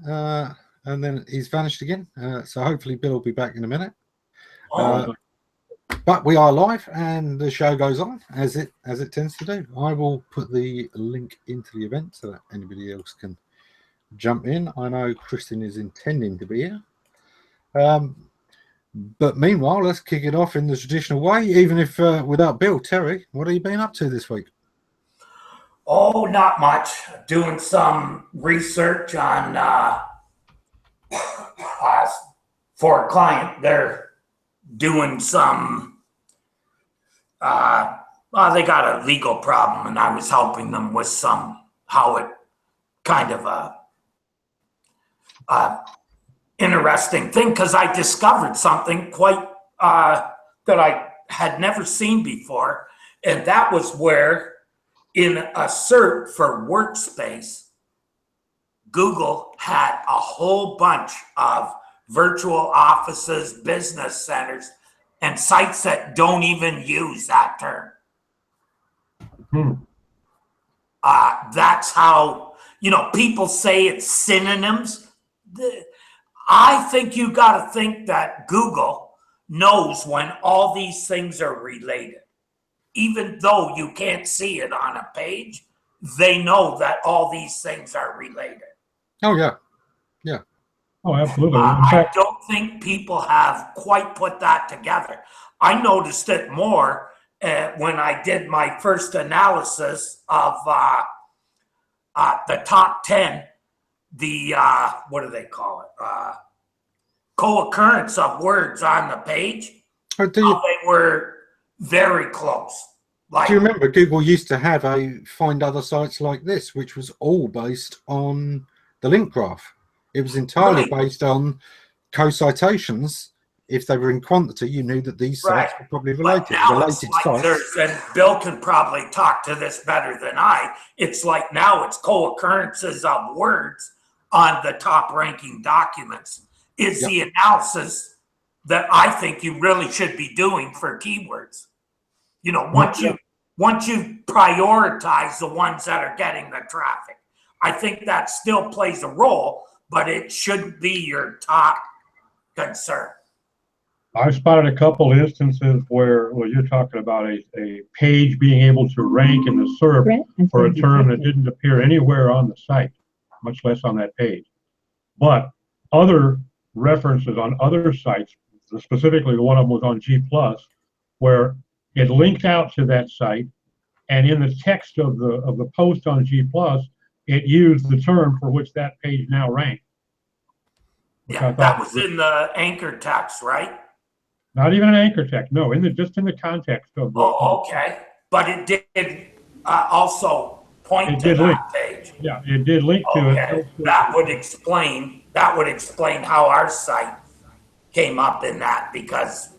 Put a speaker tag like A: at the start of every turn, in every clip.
A: and then he's vanished again. So hopefully Bill will be back in a minute.
B: Oh.
A: But we are live, and the show goes on as it tends to do. I will put the link into the event so that anybody else can jump in. I know Kristen is intending to be here. But meanwhile, let's kick it off in the traditional way, even if without Bill. Terry, what have you been up to this week?
B: Oh, not much. Doing some research on for a client. They're doing some they got a legal problem, and I was helping them with how it kind of interesting thing, because I discovered something quite that I had never seen before, and that was where in a search for workspace, Google had a whole bunch of virtual offices, business centers, and sites that don't even use that term. That's how, people say it's synonyms. I think you got to think that Google knows when all these things are related. Even though you can't see it on a page, they know that all these things are related.
A: Oh, yeah. Yeah.
C: Oh, absolutely.
B: I don't think people have quite put that together. I noticed it more when I did my first analysis of the top 10, what do they call it? Co-occurrence of words on the page. How they were very close.
A: Do you remember Google used to have a find other sites like this, which was all based on the link graph? It was entirely based on co-citations. If they were in quantity, you knew that these sites were probably related.
B: But now it's like and Bill can probably talk to this better than I. It's like now it's co-occurrences of words on the top ranking documents is the analysis that I think you really should be doing for keywords. Once you prioritize the ones that are getting the traffic, I think that still plays a role, but it shouldn't be your top concern.
C: I've spotted a couple instances where you're talking about a page being able to rank in the SERP for a term that didn't appear anywhere on the site, much less on that page. But other references on other sites, specifically one of them was on G+, where it linked out to that site, and in the text of the post on G+, it used the term for which that page now ranked.
B: Yeah, that was in the anchor text, right?
C: Not even an anchor text, no, just in the context of the...
B: Oh, okay. But it did also point to that page.
C: Yeah, it did link to it.
B: That would explain how our site came up in that, because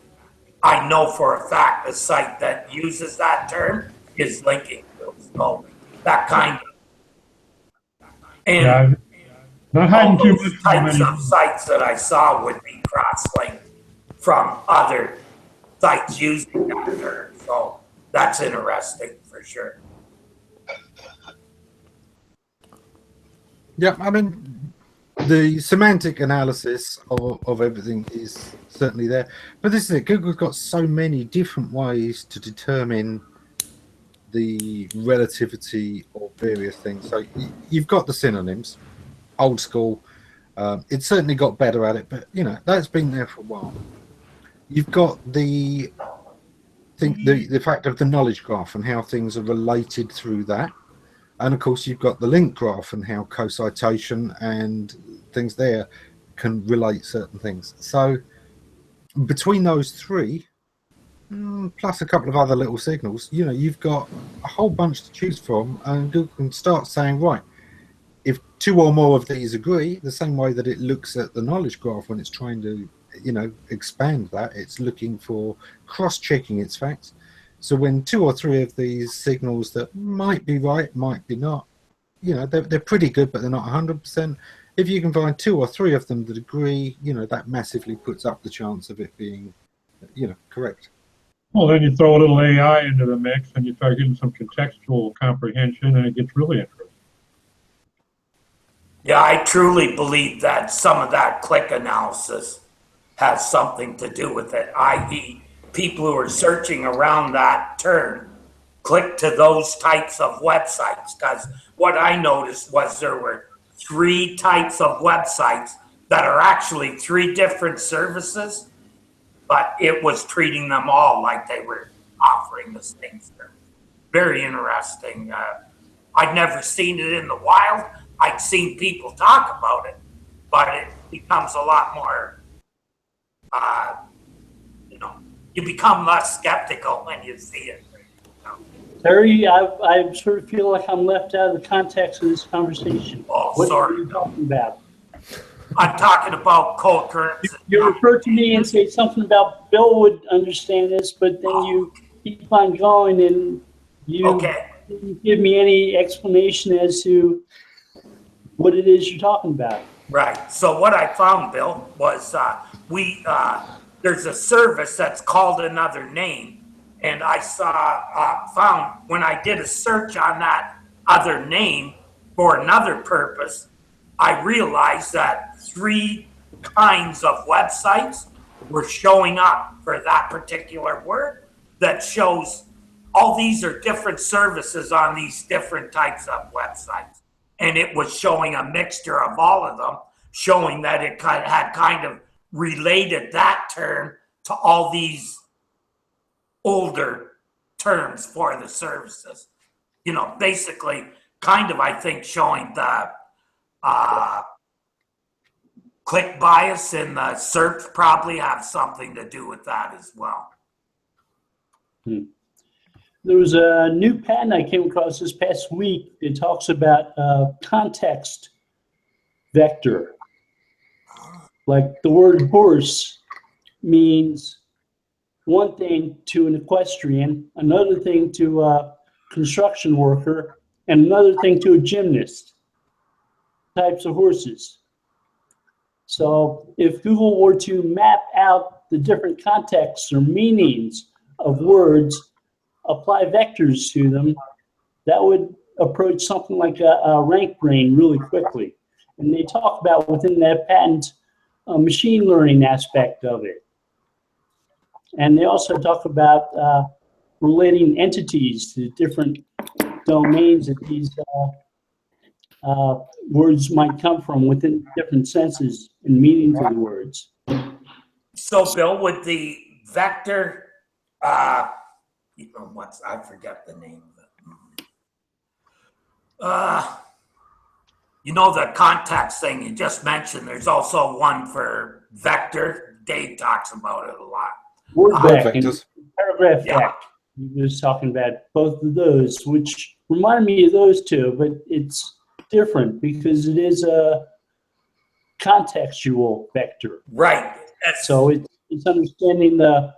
B: I know for a fact the site that uses that term is linking to it. So that kind of... And
C: not hiding too
B: those
C: much
B: types of sites that I saw would be cross-linked from other sites using that term. So that's interesting for sure.
A: Yeah, I mean, the semantic analysis of everything is certainly there. But this is it. Google's got so many different ways to determine the relativity of various things. So you've got the synonyms, old school. It's certainly got better at it, but that's been there for a while. You've got the fact of the knowledge graph and how things are related through that, and of course you've got the link graph and how co-citation and things there can relate certain things. So between those three, plus a couple of other little signals, you've got a whole bunch to choose from, and Google can start saying, right, if two or more of these agree, the same way that it looks at the knowledge graph when it's trying to expand that, it's looking for cross-checking its facts. So when two or three of these signals that might be right, might be not, they're pretty good, but they're not 100%. If you can find two or three of them that agree, that massively puts up the chance of it being, correct.
C: Well, then you throw a little AI into the mix and you start getting some contextual comprehension, and it gets really interesting.
B: Yeah, I truly believe that some of that click analysis has something to do with it, i.e., people who are searching around that term click to those types of websites. Because what I noticed was there were 3 types of websites that are actually 3 different services, but it was treating them all like they were offering the same service. Very interesting. I'd never seen it in the wild. I'd seen people talk about it, but it becomes a lot more, you become less skeptical when you see it.
D: Terry, I sort of feel like I'm left out of the context of this conversation.
B: Oh,
D: What
B: sorry.
D: are you talking about?
B: I'm talking about co-occurrence.
D: You refer to me and say something about Bill would understand this, but then you keep on going and you didn't give me any explanation as to what it is you're talking about.
B: Right. So what I found, Bill, was there's a service that's called another name. And I found when I did a search on that other name for another purpose, I realized that 3 kinds of websites were showing up for that particular word that shows all these are different services on these different types of websites. And it was showing a mixture of all of them, showing that it had kind of related that term to all these older terms for the services. Basically kind of, I think, showing the click bias in the search probably have something to do with that as well.
D: There was a new patent I came across this past week. It talks about context vector. Like the word horse means one thing to an equestrian, another thing to a construction worker, and another thing to a gymnast. Types of horses. So if Google were to map out the different contexts or meanings of words, apply vectors to them, that would approach something like a rank brain really quickly. And they talk about within that patent a machine learning aspect of it. And they also talk about relating entities to different domains that these words might come from within different senses and meanings of the words.
B: So, Bill, with the vector, I forget the name of it. The context thing you just mentioned, there's also one for vector. Dave talks about it a lot.
D: Word vec and
A: vectors.
D: paragraph vec. He was talking about both of those, which remind me of those two, but it's different because it is a contextual vector.
B: Right.
D: So it's understanding the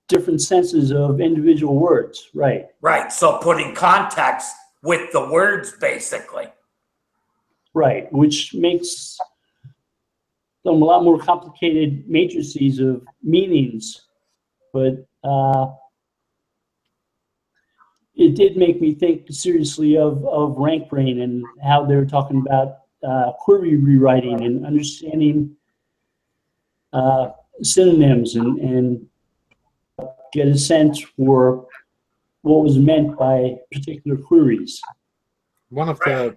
D: different senses of individual words. Right.
B: Right. So putting context with the words, basically.
D: Right, which makes them a lot more complicated matrices of meanings, but it did make me think seriously of rank brain and how they're talking about query rewriting and understanding synonyms and get a sense for what was meant by particular queries.
A: One of the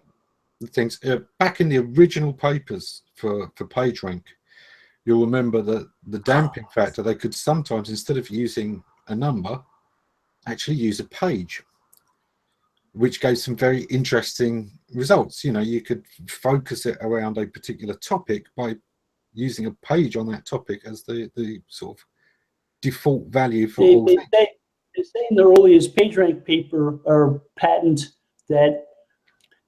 A: things back in the original papers for PageRank, you'll remember that the damping factor, they could sometimes, instead of using a number, actually use a page, which gave some very interesting results. You could focus it around a particular topic by using a page on that topic as the sort of default value for all things.
D: They say in the earliest PageRank paper or patent that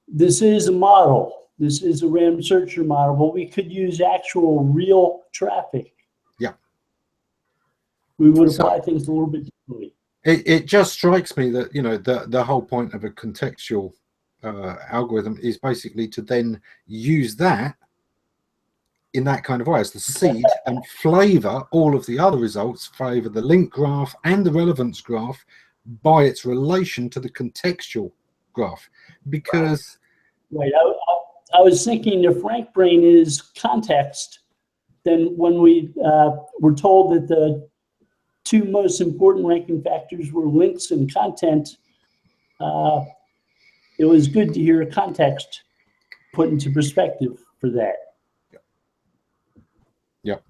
D: this is a model. This is a random searcher model, but we could use actual real traffic.
A: Yeah.
D: We would apply things a little bit differently.
A: It just strikes me that, the whole point of a contextual algorithm is basically to then use that in that kind of way as the seed and flavor all of the other results, flavor the link graph and the relevance graph by its relation to the contextual graph. Because
D: right. I was thinking if rank brain is context, then when we were told that the two most important ranking factors were links and content, it was good to hear context put into perspective for that.
A: Yep.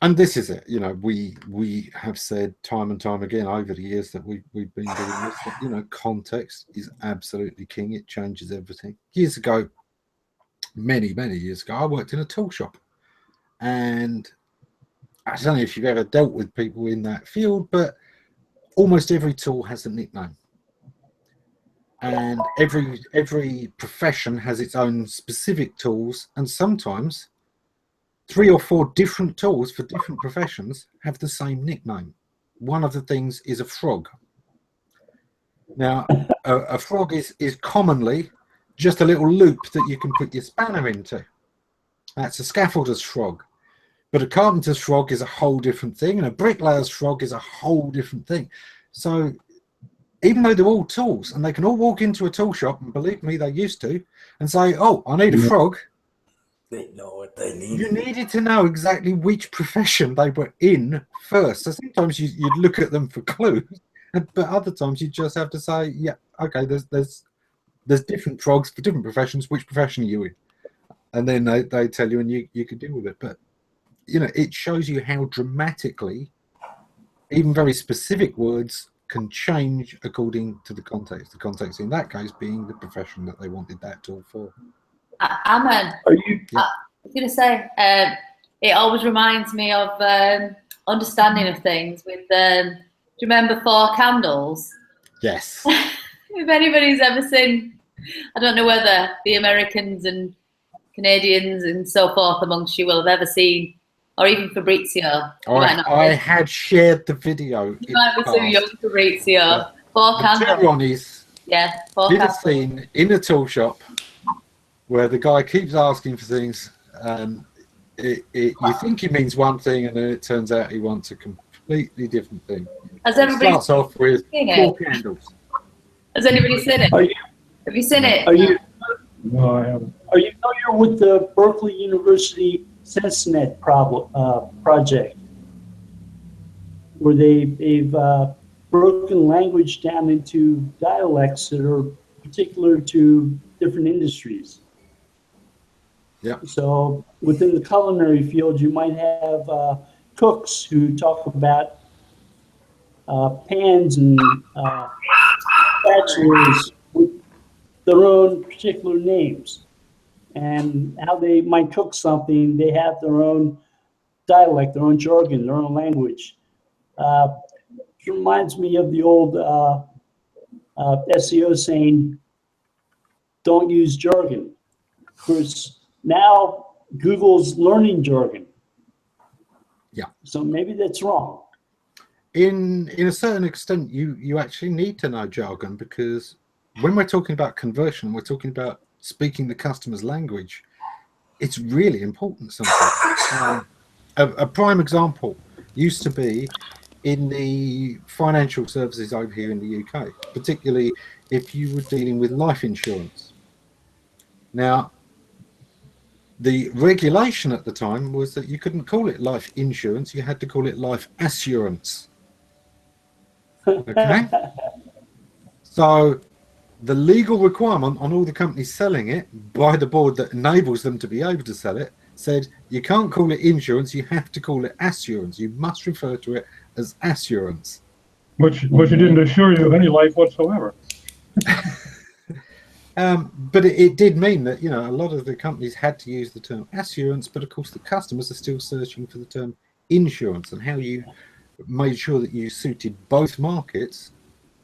A: And this is it. You know, we have said time and time again over the years that we've been doing this, that, you know, context is absolutely king. It changes everything. Years ago, many years ago, I worked in a tool shop, and I don't know if you've ever dealt with people in that field, but almost every tool has a nickname, and every profession has its own specific tools, and sometimes 3 or 4 different tools for different professions have the same nickname. One of the things is a frog. Now, a frog is commonly just a little loop that you can put your spanner into. That's a scaffolder's frog. But a carpenter's frog is a whole different thing, and a bricklayer's frog is a whole different thing. So even though they're all tools, and they can all walk into a tool shop, and believe me, they used to, and say, oh, I need a frog.
B: They know what they need.
A: You needed to know exactly which profession they were in first. So sometimes you'd look at them for clues, but other times you just have to say, yeah, okay, there's different frogs for different professions. Which profession are you in? And then they tell you, and you could deal with it. But, you know, it shows you how dramatically even very specific words can change according to the context. The context in that case being the profession that they wanted that tool for.
E: Ammon,
D: Are you?
E: I was going to say, it always reminds me of understanding of things with, do you remember 4 candles?
A: Yes.
E: If anybody's ever seen, I don't know whether the Americans and Canadians and so forth amongst you will have ever seen, or even Fabrizio.
A: I had shared the video.
E: You might be too young, Fabrizio. 4 candles.
A: The Ronnies
E: Yeah, 4
A: did a
E: candles.
A: scene in a tool shop where the guy keeps asking for things, and you think he means one thing, and then it turns out he wants a completely different thing.
E: Has
A: It
E: everybody
A: starts off with
E: seen
A: 4
E: it?
A: candles.
E: Has anybody seen it?
D: Are you?
E: Have you seen it?
D: Are you?
C: No, I haven't.
D: Are you familiar with the Berkeley University SenseNet project, where they've broken language down into dialects that are particular to different industries?
A: Yeah.
D: So within the culinary field, you might have cooks who talk about pans and spatulas with their own particular names, and how they might cook something. They have their own dialect, their own jargon, their own language. It reminds me of the old SEO saying, don't use jargon. Of course, now Google's learning jargon.
A: Yeah.
D: So maybe that's wrong.
A: In a certain extent, you actually need to know jargon, because when we're talking about conversion, we're talking about speaking the customer's language. It's really important sometimes. A prime example used to be in the financial services over here in the UK, particularly if you were dealing with life insurance. Now, the regulation at the time was that you couldn't call it life insurance, you had to call it life assurance. Okay? So the legal requirement on all the companies selling it by the board that enables them to be able to sell it said you can't call it insurance, you have to call it assurance. You must refer to it as assurance.
C: Which didn't assure you of any life whatsoever.
A: But it did mean that, you know, a lot of the companies had to use the term assurance, but of course the customers are still searching for the term insurance, and how you made sure that you suited both markets.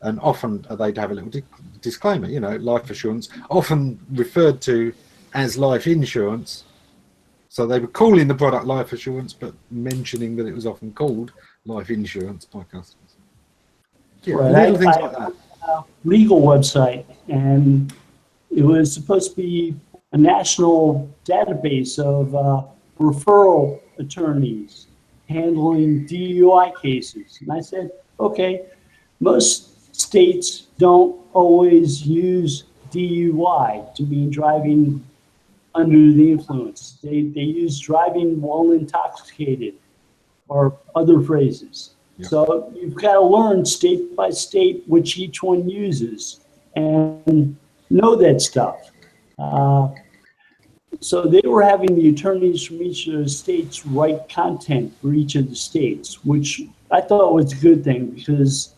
A: And often they'd have a little disclaimer, you know, life assurance, often referred to as life insurance. So they were calling the product life assurance, but mentioning that it was often called life insurance by customers. Yeah,
D: Right.
A: little things like that.
D: Legal website, and it was supposed to be a national database of referral attorneys handling DUI cases. And I said, okay, most states don't always use DUI to mean driving under the influence. They use driving while intoxicated or other phrases.
A: Yeah.
D: So you've got to learn state by state which each one uses and know that stuff. So they were having the attorneys from each of the states write content for each of the states, which I thought was a good thing, because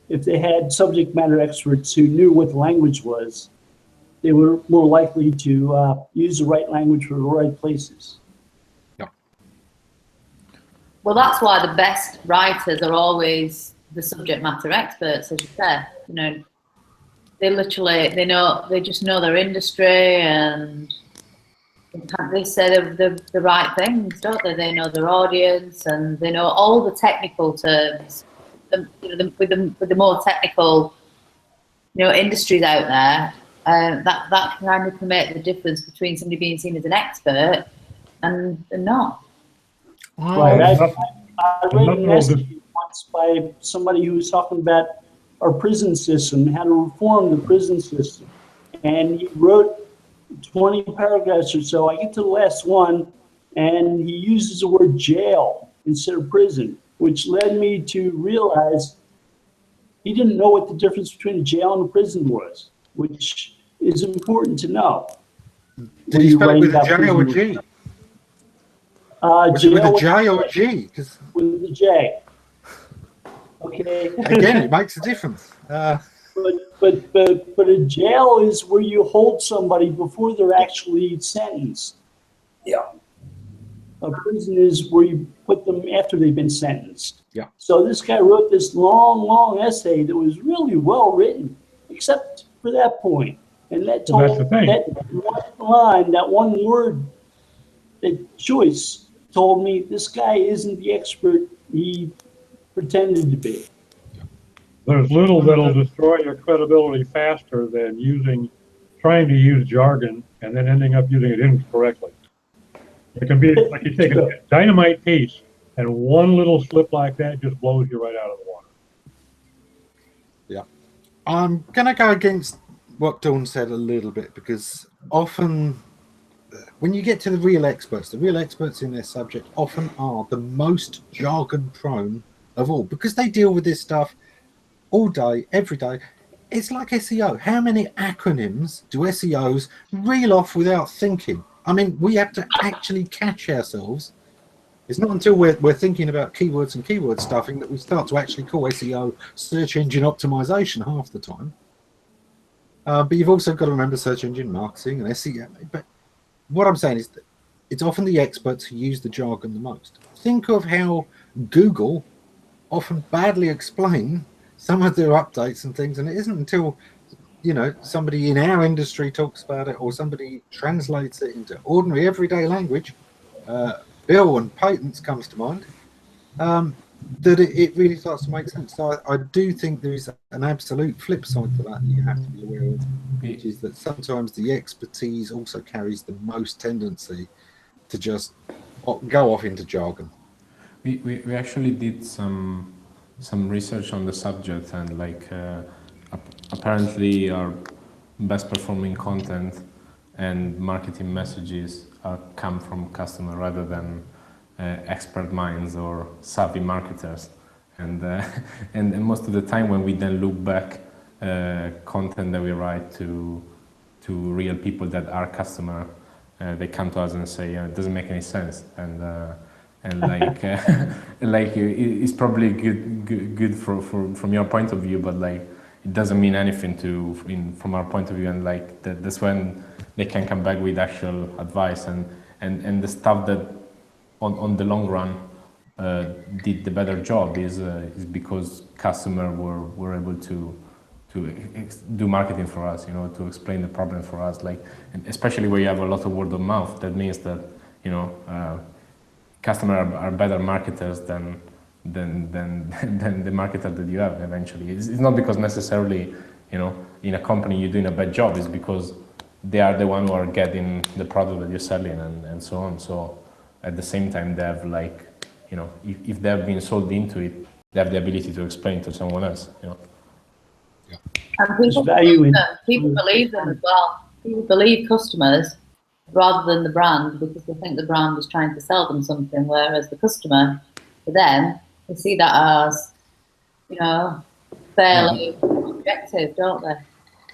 D: if they had subject matter experts who knew what the language was, they were more likely to use the right language for the right places.
E: Well, that's why the best writers are always the subject matter experts, as you said. You know, they just know their industry, and they say the right things, don't they? They know their audience, and they know all the technical terms. With the more technical, industries out there, that kind of can make the difference between somebody being seen as an expert and not.
D: Right. I read a message once by somebody who was talking about our prison system, how to reform the prison system. And he wrote 20 paragraphs or so. I get to the last one, and he uses the word jail instead of prison, which led me to realize he didn't know what the difference between a jail and a prison was, which is important to know.
A: Did he spell it with a J or a G? Was it with a J or a G?
D: With a J. Okay.
A: Again, it makes a difference.
D: But a jail is where you hold somebody before they're actually sentenced.
B: Yeah.
D: A prison is where you put them after they've been sentenced.
A: Yeah.
D: So this guy wrote this long essay that was really well written, except for that point. And that told that one line, that one word, that choice told me this guy isn't the expert he pretended to be.
C: There's little that'll destroy your credibility faster than trying to use jargon and then ending up using it incorrectly. It can be like you take a dynamite piece and one little slip like that just blows you right out of the water.
A: Yeah. I'm going to go against what Dawn said a little bit, because often when you get to the real experts in their subject often are the most jargon prone of all, because they deal with this stuff all day, every day. It's like SEO. How many acronyms do SEOs reel off without thinking? I mean, we have to actually catch ourselves. It's not until we're thinking about keywords and keyword stuffing that we start to actually call SEO search engine optimization half the time. But you've also got to remember search engine marketing and SEO. But what I'm saying is that it's often the experts who use the jargon the most. Think of how Google often badly explain some of their updates and things, and it isn't until somebody in our industry talks about it, or somebody translates it into ordinary everyday language, bill and patents comes to mind, that it really starts to make sense. So I do think there is an absolute flip side to that you have to be aware of, which is that sometimes the expertise also carries the most tendency to just go off into jargon.
F: We actually did some research on the subject, and apparently our best performing content and marketing messages come from customer rather than expert minds or savvy marketers, and most of the time when we then look back, content that we write to real people that are customer, they come to us and say it doesn't make any sense, and it's probably good from your point of view, but it doesn't mean anything from our point of view, and that's when they can come back with actual advice, and the stuff that on the long run did the better job is because customer were able to do marketing for us, to explain the problem for us, and especially where you have a lot of word of mouth. That means that customers are better marketers than the marketer that you have eventually. It's not because necessarily, in a company you're doing a bad job. It's because they are the one who are getting the product that you're selling and so on. So at the same time, they have if they have been sold into it, they have the ability to explain to someone else.
E: And people believe them as well. People believe customers rather than the brand, because they think the brand is trying to sell them something, whereas the customer, for them, they see that as, you know, fairly objective, don't they?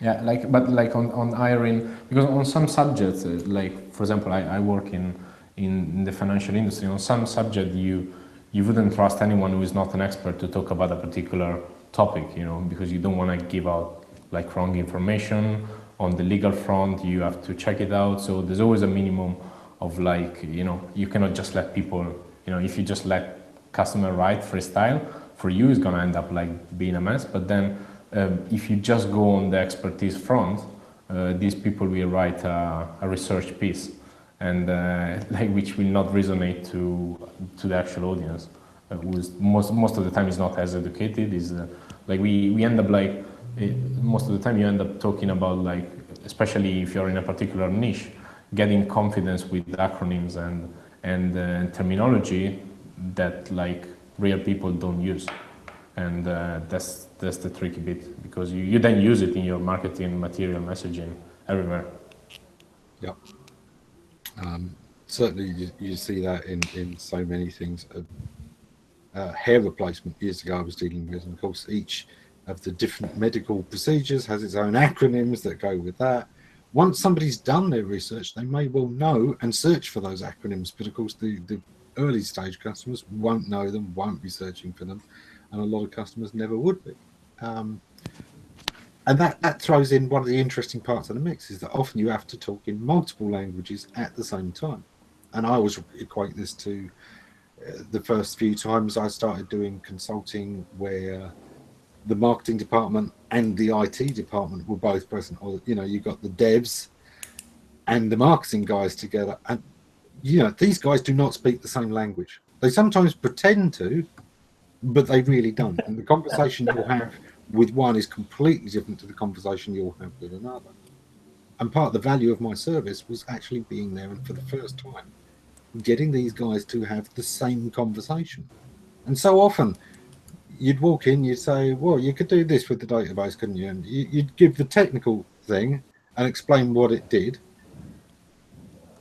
F: Yeah, but on hiring, because on some subjects, like for example, I work in the financial industry. On some subject, you wouldn't trust anyone who is not an expert to talk about a particular topic, you know, because you don't want to give out like wrong information. On the legal front, you have to check it out. So there's always a minimum of like, you know, you cannot just let people, you know, if you just let customer write freestyle, for you it's gonna end up like being a mess. But then if you just go on the expertise front, these people will write a research piece, and like which will not resonate to the actual audience, who is most of the time is not as educated. Is like we end up like most of the time you end up talking about, like, especially if you're in a particular niche, getting confidence with acronyms and terminology that like real people don't use, and that's the tricky bit, because you then use it in your marketing material, messaging, everywhere.
A: Yeah. Certainly you see that in so many things. Hair replacement, years ago I was dealing with, and of course each of the different medical procedures has its own acronyms that go with that. Once somebody's done their research, they may well know and search for those acronyms, but of course the early stage customers won't know them, won't be searching for them, and a lot of customers never would be. And that throws in one of the interesting parts of the mix, is that often you have to talk in multiple languages at the same time. And I always equate this to the first few times I started doing consulting, where the marketing department and the IT department were both present, or you know, you got the devs and the marketing guys together, and you know, these guys do not speak the same language. They sometimes pretend to, but they really don't. And the conversation you'll have with one is completely different to the conversation you'll have with another. And part of the value of my service was actually being there, and for the first time getting these guys to have the same conversation. And so often you'd walk in, you'd say, well, you could do this with the database, couldn't you? And you'd give the technical thing and explain what it did.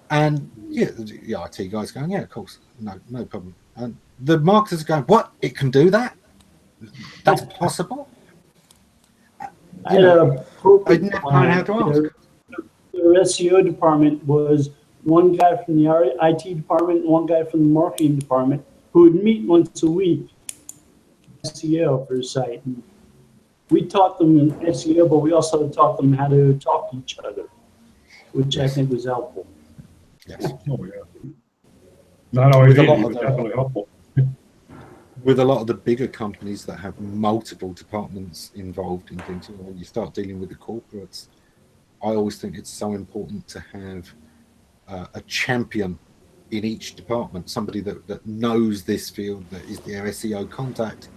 A: And yeah, the IT guy's going, yeah, of course, no problem. And the marketers are going, what? It can do that? That's possible?
D: I had a
A: I didn't know how to ask.
D: Their SEO department was one guy from the IT department and one guy from the marketing department who would meet once a week, SEO for his site. And we taught them SEO, but we also taught them how to talk to each other, which I think was helpful.
A: Yes.
C: Oh, yeah. Not always easy, but definitely helpful.
A: With a lot of the bigger companies that have multiple departments involved in things, you know, when you start dealing with the corporates, I always think it's so important to have a champion in each department, somebody that knows this field, that is their SEO contact,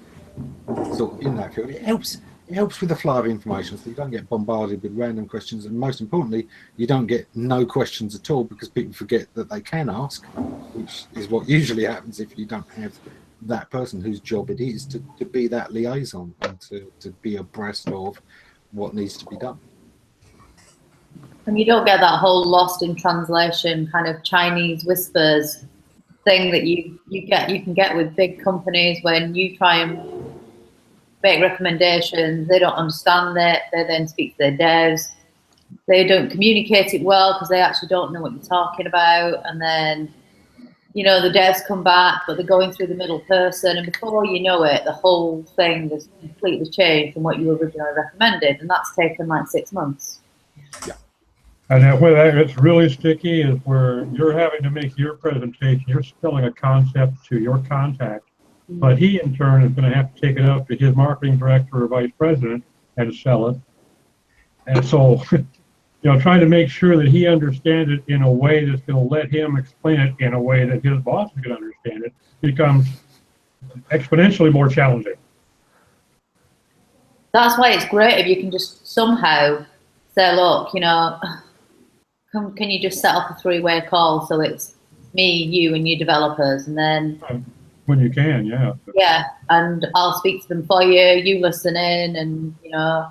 A: sort of in that field. It helps with the flow of information, so you don't get bombarded with random questions, and most importantly, you don't get no questions at all, because people forget that they can ask, which is what usually happens if you don't have that person whose job it is to be that liaison and to be abreast of what needs to be done.
E: And you don't get that whole lost in translation kind of Chinese whispers thing that you can get with big companies when you try and make recommendations. They don't understand it. They then speak to their devs. They don't communicate it well because they actually don't know what you're talking about. And then, you know, the devs come back, but they're going through the middle person, and before you know it, the whole thing has completely changed from what you originally recommended, and that's taken like 6 months.
A: Yeah.
C: And then where it's really sticky is where you're having to make your presentation, you're spilling a concept to your contact, but he in turn is going to have to take it up to his marketing director or vice president and sell it. And so, you know, trying to make sure that he understands it in a way that's going to let him explain it in a way that his boss is going to understand it becomes exponentially more challenging.
E: That's why it's great if you can just somehow say, look, you know, can you just set up a 3-way call so it's me, you, and your developers, and then
C: when you can, yeah.
E: Yeah, and I'll speak to them for you. You listen in, and you know,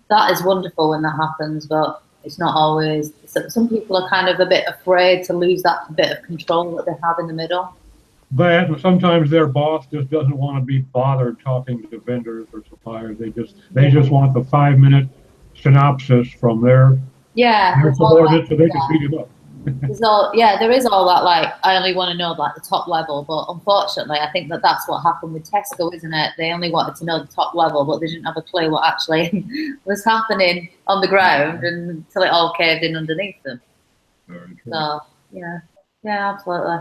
E: that is wonderful when that happens. But It's not always. Some people are kind of a bit afraid to lose that bit of control that they have in the middle.
C: But sometimes their boss just doesn't want to be bothered talking to vendors or suppliers. They just want the 5-minute synopsis from their subordinates so they can beat them up.
E: There is all that, like, I only want to know like the top level, but unfortunately I think that's what happened with Tesco, isn't it? They only wanted to know the top level, but they didn't have a clue what actually was happening on the ground until it all caved in underneath them. So yeah, absolutely.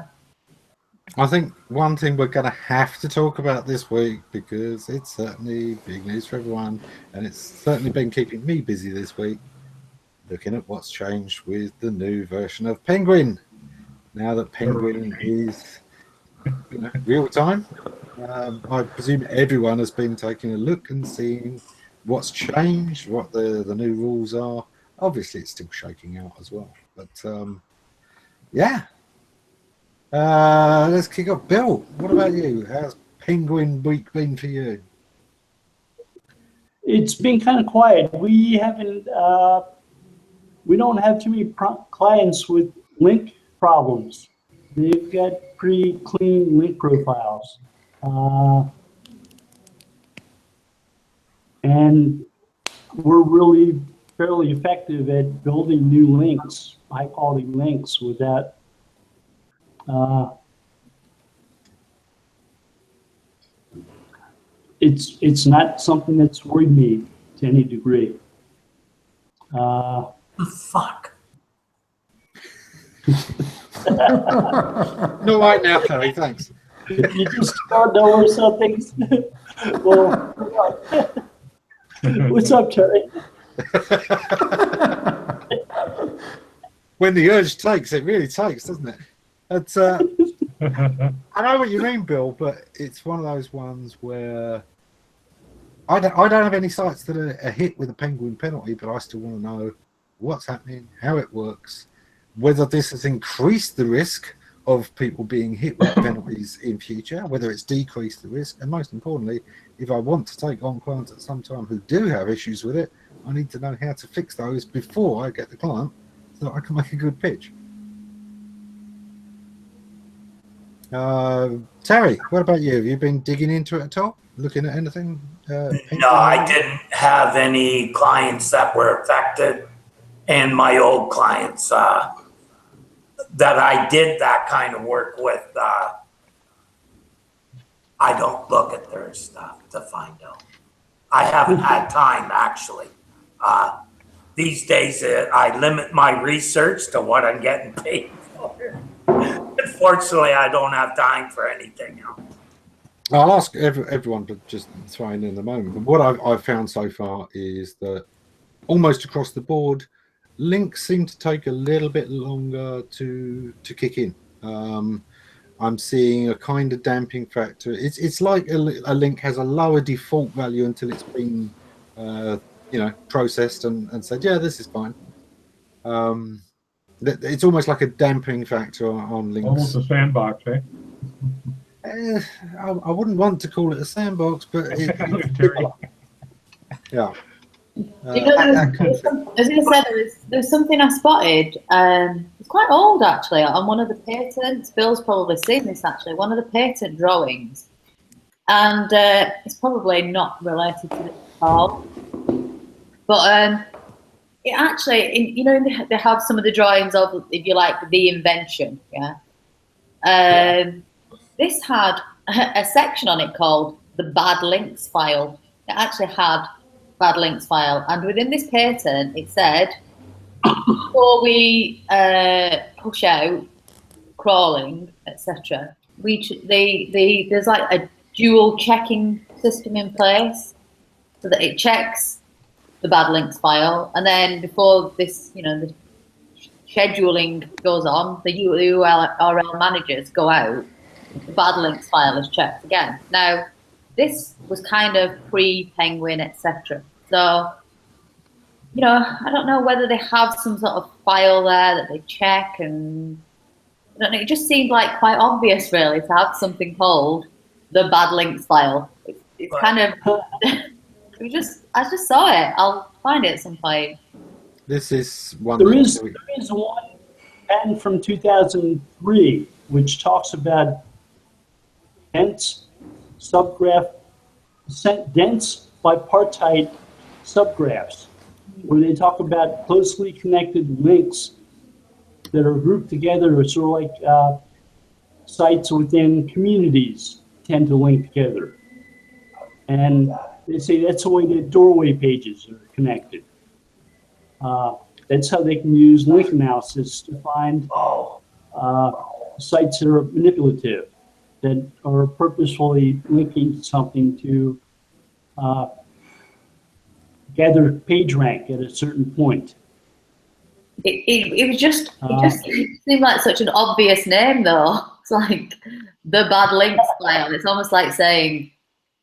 A: I think one thing we're going to have to talk about this week, because it's certainly big news for everyone, and it's certainly been keeping me busy this week, looking at what's changed with the new version of Penguin. Now that Penguin is real time, I presume everyone has been taking a look and seeing what's changed, what the new rules are. Obviously, it's still shaking out as well, but let's kick off. Bill, what about you? How's Penguin week been for you?
D: It's been kind of quiet. We haven't. We don't have too many clients with link problems. They've got pretty clean link profiles. And we're really fairly effective at building new links, high quality links without it's not something that's worried me to any degree.
B: Fuck.
A: Not right now, Terry, thanks.
D: You just don't know where something's. Well, what's up, Terry?
A: When the urge takes, it really takes, doesn't it? It's, I know what you mean, Bill, but it's one of those ones where I don't have any sites that are hit with a Penguin penalty, but I still want to know what's happening, how it works, whether this has increased the risk of people being hit with penalties in future, whether it's decreased the risk, and most importantly, if I want to take on clients at some time who do have issues with it, I need to know how to fix those before I get the client so that I can make a good pitch. Terry, what about you? Have you been digging into it at all? Looking at anything?
B: No, I didn't have any clients that were affected, and my old clients that I did that kind of work with, I don't look at their stuff to find out. I haven't had time, actually. These days, I limit my research to what I'm getting paid for. Unfortunately, I don't have time for anything else.
A: I'll ask everyone, but just throwing in the moment. But what I've found so far is that almost across the board, links seem to take a little bit longer to kick in. I'm seeing a kind of damping factor. It's like a link has a lower default value until it's been processed and said, yeah, this is fine. It's almost like a damping factor on links.
C: Almost a sandbox, eh?
A: I wouldn't want to call it a sandbox, but yeah.
E: I was going to say there's something I spotted. It's quite old actually. On one of the patents, Bill's probably seen this actually. One of the patent drawings, and it's probably not related to this at all. But it actually, they have some of the drawings of, if you like, the invention. Yeah. This had a section on it called the bad links file. It actually had bad links file, and within this patent it said before we push out crawling, etc., there's like a dual checking system in place so that it checks the bad links file, and then before this, the scheduling goes on, the URL managers go out, the bad links file is checked again. Now, this was kind of pre-Penguin, etc. So, I don't know whether they have some sort of file there that they check, and I don't know, it just seemed like quite obvious, really, to have something called the bad links file. It's kind of, I just saw it. I'll find it at some point.
A: This is one.
D: There is one patent from 2003 which talks about dense bipartite subgraphs, where they talk about closely connected links that are grouped together, sort of like sites within communities tend to link together. And they say that's the way that doorway pages are connected. That's how they can use link analysis to find sites that are manipulative, that are purposefully linking something to gather page rank at a certain point.
E: It just seemed like such an obvious name, though. It's like the bad links file. It's almost like saying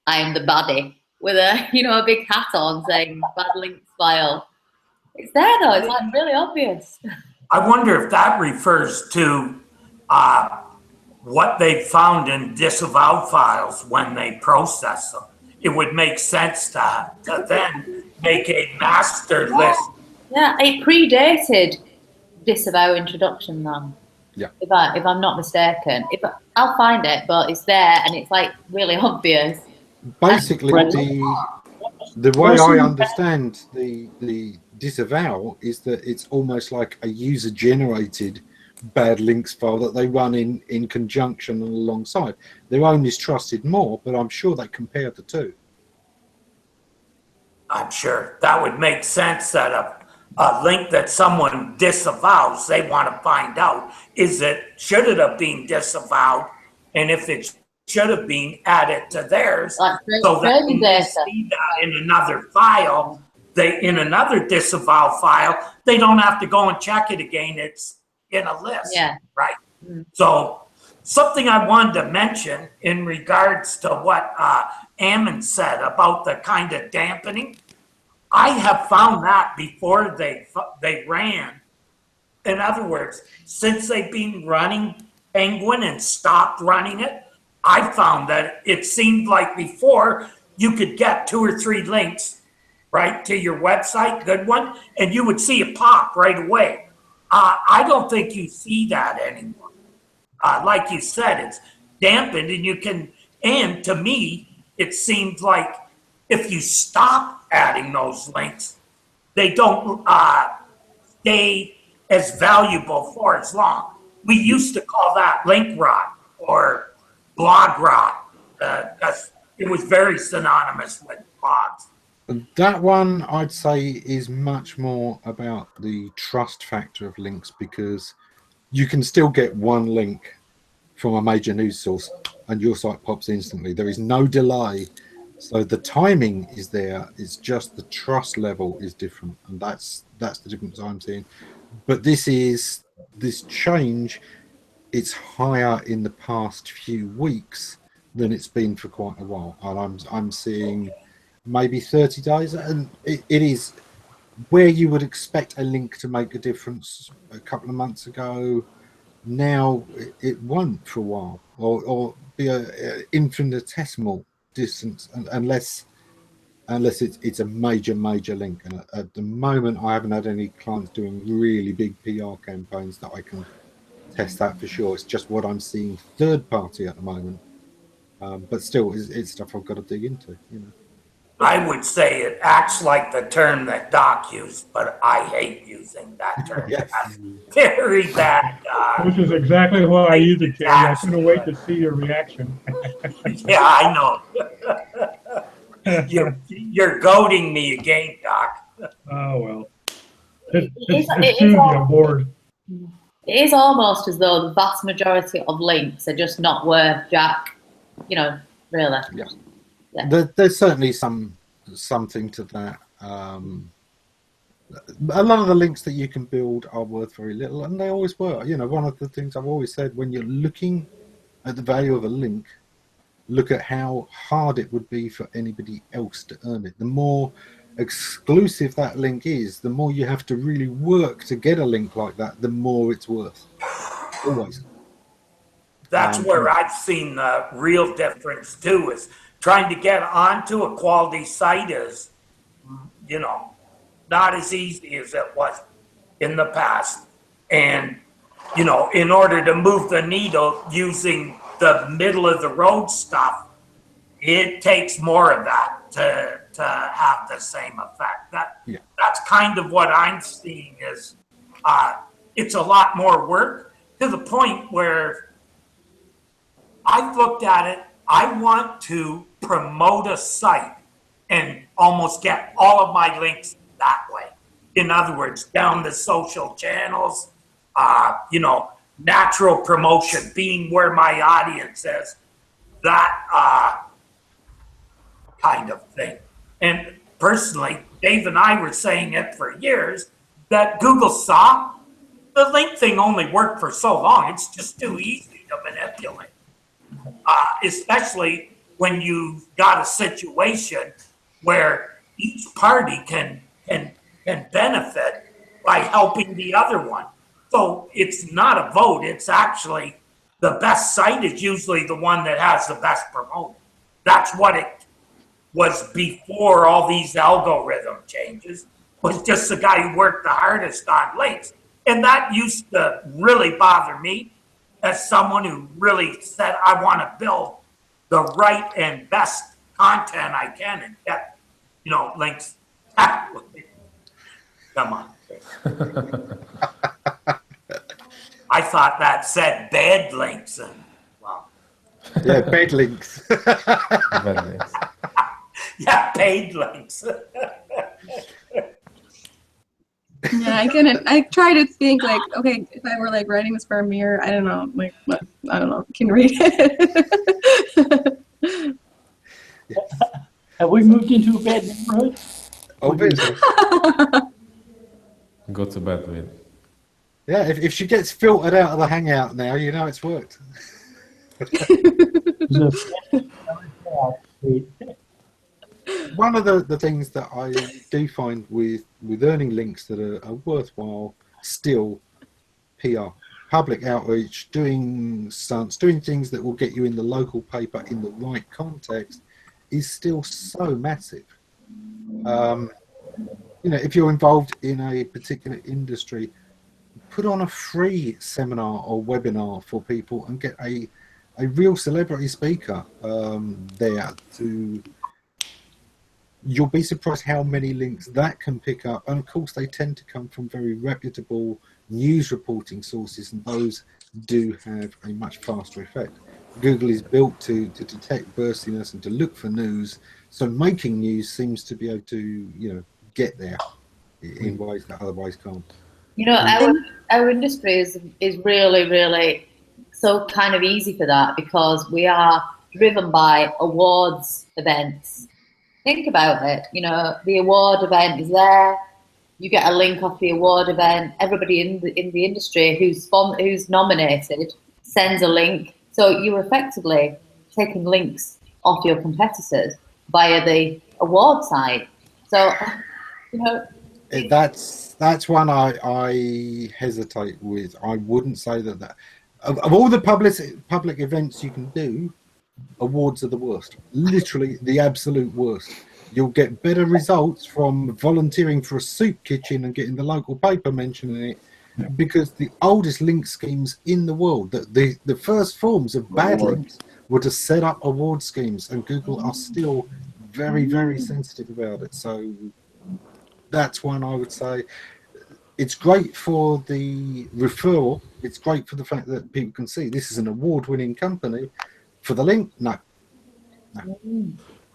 E: I am the baddie with a big hat on saying bad links file. It's there though. It's like really obvious.
B: I wonder if that refers to what they found in disavowed files when they process them. It would make sense to then make a master list.
E: Yeah, it predated disavow introduction then.
A: Yeah.
E: If I'm not mistaken. I'll find it, but it's there and it's like really obvious.
A: Basically, the way I understand the disavow is that it's almost like a user-generated bad links file that they run in conjunction and alongside. Their own is trusted more, but I'm sure they compare the two.
B: I'm sure that would make sense that a link that someone disavows, they want to find out, should it have been disavowed? And if it should have been added to theirs, so that when they see that in another file, in another disavow file, they don't have to go and check it again. It's in a list, right? Mm-hmm. So something I wanted to mention in regards to what Ammon said about the kind of dampening, I have found that before they ran. In other words, since they've been running Penguin and stopped running it, I found that it seemed like before you could get 2 or 3 links right to your website, good one, and you would see it pop right away. I don't think you see that anymore. Like you said, it's dampened, and to me, it seems like if you stop adding those links, they don't stay as valuable for as long. We used to call that link rot or blog rot, because it was very synonymous with blogs.
A: That one, I'd say, is much more about the trust factor of links, because you can still get one link from a major news source and your site pops instantly. There is no delay. So the timing is there. It's just the trust level is different. And that's the difference I'm seeing. But this change, it's higher in the past few weeks than it's been for quite a while. And I'm seeing maybe 30 days, and it is where you would expect a link to make a difference a couple of months ago. Now it won't for a while, or be a infinitesimal distance, unless it's a major link. And at the moment, I haven't had any clients doing really big PR campaigns that I can test that for sure. It's just what I'm seeing third party at the moment, but still, it's stuff I've got to dig into,
B: I would say it acts like the term that Doc used, but I hate using that term.
A: Yes.
B: That's very bad.
C: Which is exactly what I use it, Jerry. I couldn't wait to see your reaction.
B: Yeah, I know. You're goading me again, Doc.
C: Oh, well. It's Tuesday, I'm bored.
E: It is almost as though the vast majority of links are just not worth jack, really.
A: Yeah. Yeah. There's certainly something to that. A lot of the links that you can build are worth very little, and they always were. One of the things I've always said, when you're looking at the value of a link, look at how hard it would be for anybody else to earn it. The more exclusive that link is, the more you have to really work to get a link like that, the more it's worth. Always.
B: That's where I've seen the real difference too, is trying to get onto a quality site is, not as easy as it was in the past. And, you know, in order to move the needle using the middle of the road stuff, it takes more of that to have the same effect. That's kind of what I'm seeing is it's a lot more work, to the point where I've looked at it. I want to promote a site and almost get all of my links that way. In other words, down the social channels, you know, natural promotion, being where my audience is, that kind of thing. And personally, Dave and I were saying it for years, that Google saw the link thing only worked for so long. It's just too easy to manipulate, especially when you've got a situation where each party can benefit by helping the other one. So it's not a vote. It's actually the best site is usually the one that has the best promoter. That's what it was before all these algorithm changes, was just the guy who worked the hardest on links. And that used to really bother me as someone who really said, I want to build the right and best content I can and get, you know, links. Come on. I thought that said bad links. And, well.
A: Yeah, bad links.
F: Bad links.
B: Yeah, paid links.
G: Yeah, I try to think like, okay, if I were like writing this for a mirror, I don't know, like what, I don't know, can read it.
D: Have we moved into a bad neighborhood?
A: Obviously.
F: Go to bed with.
A: Yeah, if she gets filtered out of the Hangout now, you know it's worked. One of the things that I do find with earning links that are worthwhile still, PR, public outreach, doing stunts, doing things that will get you in the local paper in the right context is still so massive. You know, if you're involved in a particular industry, put on a free seminar or webinar for people and get a real celebrity speaker there to... You'll be surprised how many links that can pick up. And of course, they tend to come from very reputable news reporting sources, and those do have a much faster effect. Google is built to detect burstiness and to look for news. So making news seems to be able to, you know, get there in ways that otherwise can't.
E: You know, our industry is really, really so kind of easy for that, because we are driven by awards events. Think about it. You know, the award event is there. You get a link off the award event. Everybody in the industry who's nominated sends a link. So you're effectively taking links off your competitors via the award site. So, you know,
A: that's one I hesitate with. I wouldn't say that of all the public events you can do, awards are the worst, literally the absolute worst. You'll get better results from volunteering for a soup kitchen and getting the local paper mentioning it, because the oldest link schemes in the world, the first forms of bad links were to set up award schemes, and Google are still very, very sensitive about it. So that's one I would say. It's great for the referral. It's great for the fact that people can see this is an award-winning company. For the link, no.
G: I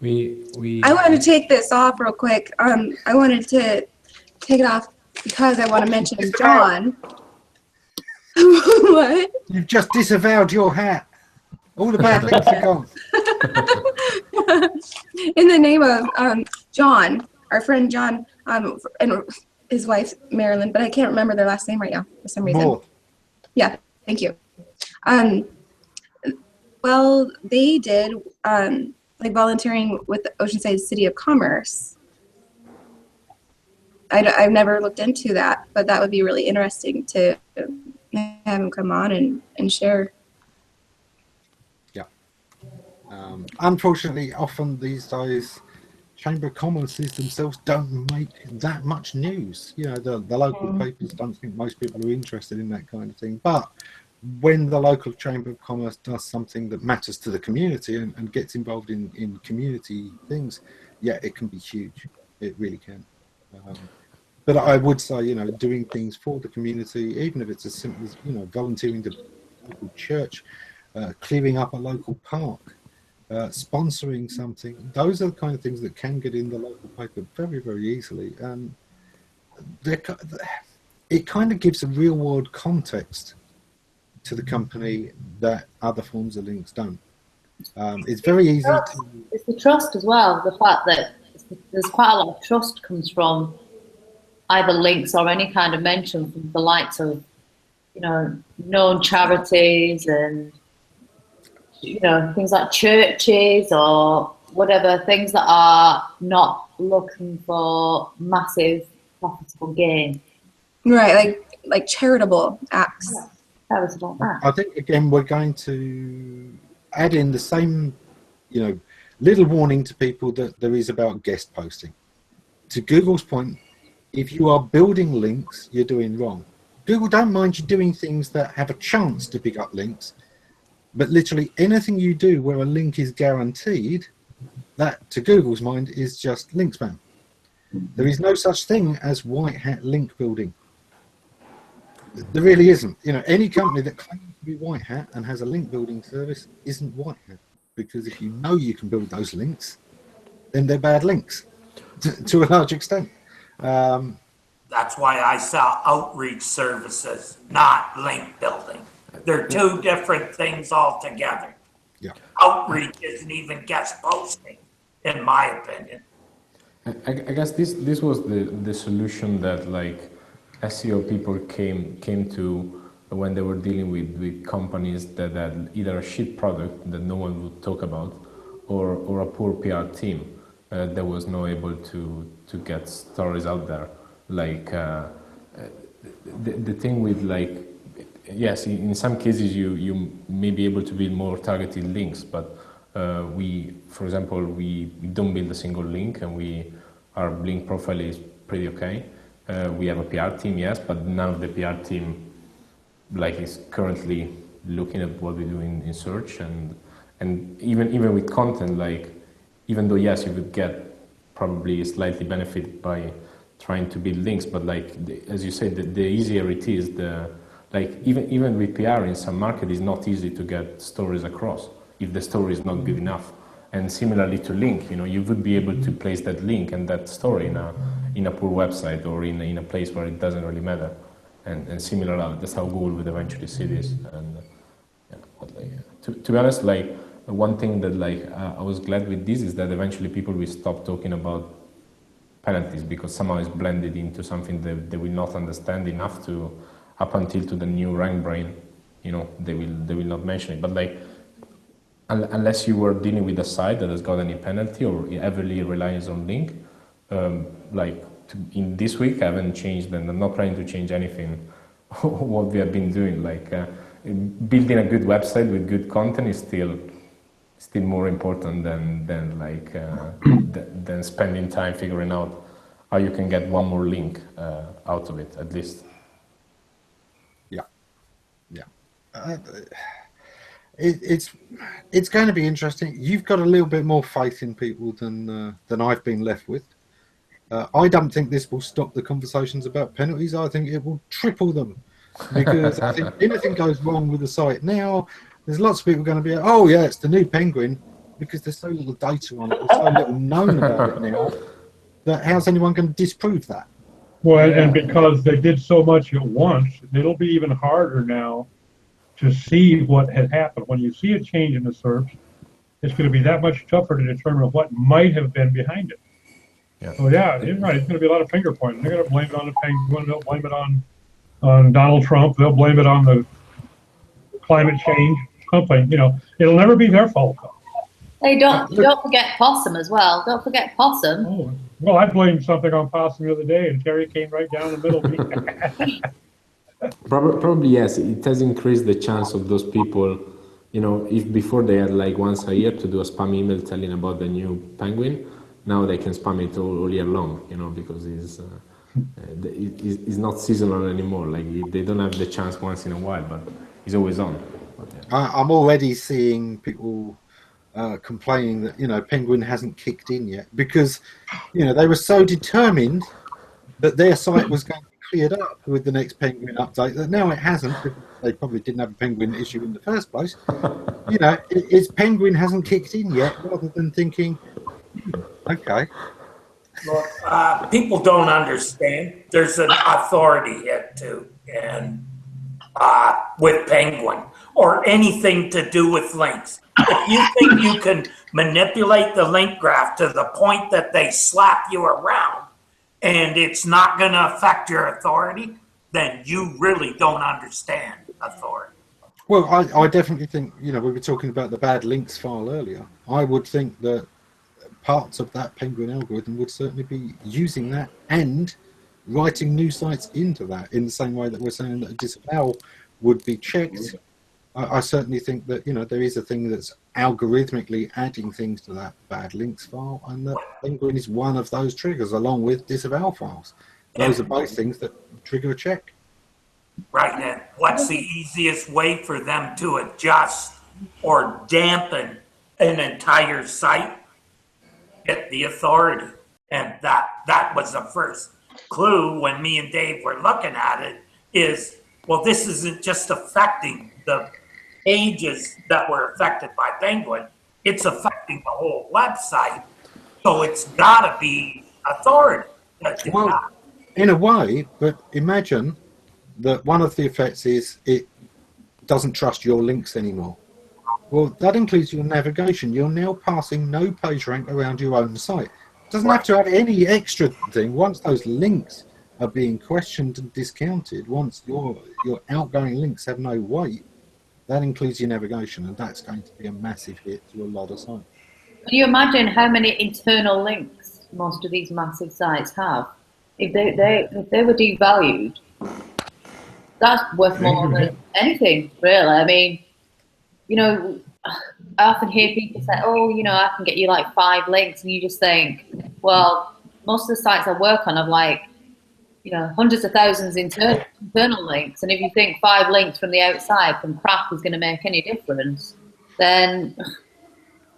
G: want to take this off real quick. I wanted to take it off because I want to mention John. What?
A: You've just disavowed your hat. All the bad links are gone.
G: In the name of John, our friend John, and his wife Marilyn, but I can't remember their last name right now for some reason.
A: More.
G: Yeah, thank you. Well, they did like volunteering with the Oceanside City of Commerce. I've never looked into that, but that would be really interesting to have him come on and share.
A: Yeah. Unfortunately, often these days, Chamber of Commerce's themselves don't make that much news. You know, the local papers don't think most people are interested in that kind of thing. But when the local Chamber of Commerce does something that matters to the community and gets involved in community things, yeah, it can be huge. It really can. But I would say, you know, doing things for the community, even if it's as simple as, you know, volunteering to a local church, clearing up a local park, sponsoring something, those are the kind of things that can get in the local paper very, very easily. And it kind of gives a real world context to the company that other forms of links don't. It's very easy to...
E: It's the trust as well, the fact that there's quite a lot of trust comes from either links or any kind of mention from the likes of, you know, known charities and, you know, things like churches or whatever, things that are not looking for massive profitable gain.
G: Right, like charitable acts.
E: Yeah, charitable acts.
A: I think, again, we're going to add in the same, you know, little warning to people that there is about guest posting. To Google's point, if you are building links, you're doing wrong. Google don't mind you doing things that have a chance to pick up links, but literally anything you do where a link is guaranteed, that to Google's mind is just link spam. There is no such thing as white hat link building. There really isn't. You know, any company that claims to be white hat and has a link building service isn't white hat, because if you know you can build those links, then they're bad links to a large extent.
B: That's why I sell outreach services, not link building. They're two different things altogether.
A: Yeah.
B: Outreach isn't even guest posting, in my opinion.
F: I guess this was the solution that like SEO people came to when they were dealing with companies that had either a shit product that no one would talk about, or a poor PR team that was not able to get stories out there. Like the thing with like, yes, in some cases you may be able to build more targeted links, but we, for example, we don't build a single link, and our link profile is pretty okay. We have a PR team, yes, but none of the PR team like is currently looking at what we do in search, and even with content, like, even though yes, you would get probably slightly benefit by trying to build links, but like as you said, the easier it is, like even with PR in some market, it's not easy to get stories across if the story is not good enough. And similarly to link, you know, you would be able to place that link and that story in a poor website or in a place where it doesn't really matter. And similar, that's how Google would eventually see this. And yeah, but like, to be honest, like one thing that like I was glad with this is that eventually people will stop talking about penalties, because somehow it's blended into something that they will not understand enough to, up until to the new rank brain, you know, they will not mention it. But like, unless you were dealing with a site that has got any penalty or heavily relies on link, like in this week I haven't changed, and I'm not planning to change anything what we have been doing. Like building a good website with good content is still more important than like than spending time figuring out how you can get one more link out of it at least.
A: It's going to be interesting. You've got a little bit more faith in people than I've been left with. I don't think this will stop the conversations about penalties. I think it will triple them, because I think anything goes wrong with the site now, there's lots of people going to be, oh yeah, it's the new Penguin, because there's so little data on it, there's so little known about it now, that how's anyone going to disprove that?
C: Well, and because they did so much at once, it'll be even harder now to see what had happened. When you see a change in the search, it's going to be that much tougher to determine what might have been behind it.
F: Yeah.
C: So yeah, you're right. It's going to be a lot of finger pointing. They're going to blame it on the Penguin. They'll blame it on Donald Trump. They'll blame it on the climate change, something. You know, it'll never be their fault.
E: Hey, don't forget Possum as well. Don't forget Possum.
C: Oh, well, I blamed something on Possum the other day, and Terry came right down the middle of me.
F: Probably yes. It has increased the chance of those people. You know, if before they had like once a year to do a spam email telling about the new Penguin, now they can spam it all year long, because it's not seasonal anymore. Like they don't have the chance once in a while, but it's always on. But, yeah.
A: I'm already seeing people complaining that Penguin hasn't kicked in yet because they were so determined that their site was going to be cleared up with the next Penguin update that now it hasn't. Because they probably didn't have a Penguin issue in the first place. It's Penguin hasn't kicked in yet, rather than thinking, okay.
B: Well, people don't understand. There's an authority hit too, and with Penguin or anything to do with links. If you think you can manipulate the link graph to the point that they slap you around and it's not going to affect your authority, then you really don't understand authority.
A: Well, I definitely think, we were talking about the bad links file earlier. I would think that parts of that Penguin algorithm would certainly be using that and writing new sites into that in the same way that we're saying that a disavow would be checked. I certainly think that, there is a thing that's algorithmically adding things to that bad links file, and that Penguin is one of those triggers along with disavow files. Those are both things that trigger a check.
B: Right, and what's the easiest way for them to adjust or dampen an entire site? Get the authority. And that was the first clue when me and Dave were looking at it is, well, this isn't just affecting the pages that were affected by Penguin, it's affecting the whole website. So it's got to be authority.
A: Well, in a way, but imagine that one of the effects is it doesn't trust your links anymore. Well, that includes your navigation. You're now passing no page rank around your own site. It doesn't have to have any extra thing. Once those links are being questioned and discounted, once your outgoing links have no weight, that includes your navigation, and that's going to be a massive hit to a lot of sites.
E: Can you imagine how many internal links most of these massive sites have? If they were devalued, that's worth more than anything, really. I mean, I often hear people say, oh, I can get you like 5 links, and you just think, well, most of the sites I work on have like, hundreds of thousands internal links, and if you think 5 links from the outside from crap is going to make any difference, then,